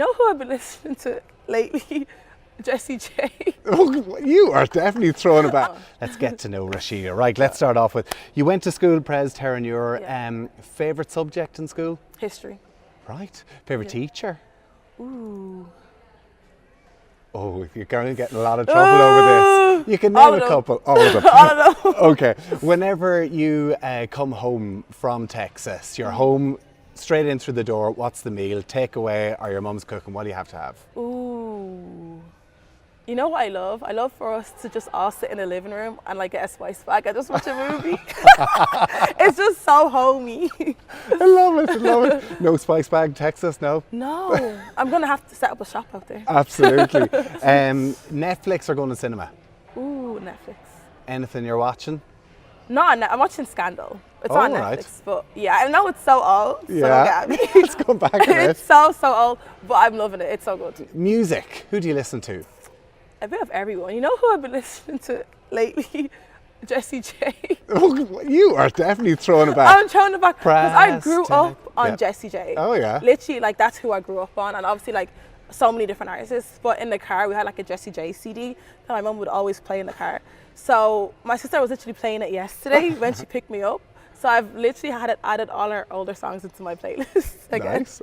know who I've been listening to lately? Jessie J. Oh, you are definitely throwing it back. Let's get to know Rhasidat. Right, let's start off with, you went to school, Pres Terranure. Favourite subject in school? History. Right. Favourite teacher? Ooh. Oh, you're going to get in a lot of trouble over this. You can name a couple. All of them. All of them. Okay. Whenever you come home from Texas, you're home straight in through the door. What's the meal? Takeaway or your mum's cooking? What do you have to have? Ooh. You know what I love? I love for us to just all sit in the living room and like get a spice bag and just watch a movie. It's just so homey. I love it. I love it. No spice bag, Texas, no? No. I'm going to have to set up a shop out there. Absolutely. Netflix or going to cinema? Ooh, Netflix. Anything you're watching? No, I'm watching Scandal. It's on Netflix, right. But yeah, I know it's so old, so don't get me. Let's come back to it. It's so old, but I'm loving it. It's so good. Music. Who do you listen to? A bit of everyone. You know who I've been listening to lately? Jessie J. Oh, you are definitely throwing it back. I'm throwing it back because I grew up on Jessie J. Oh yeah. Literally, like that's who I grew up on, and obviously like so many different artists. But in the car, we had like a Jessie J CD that my mum would always play in the car. So my sister was literally playing it yesterday when she picked me up. So I've literally had it added all her older songs into my playlist again. Nice.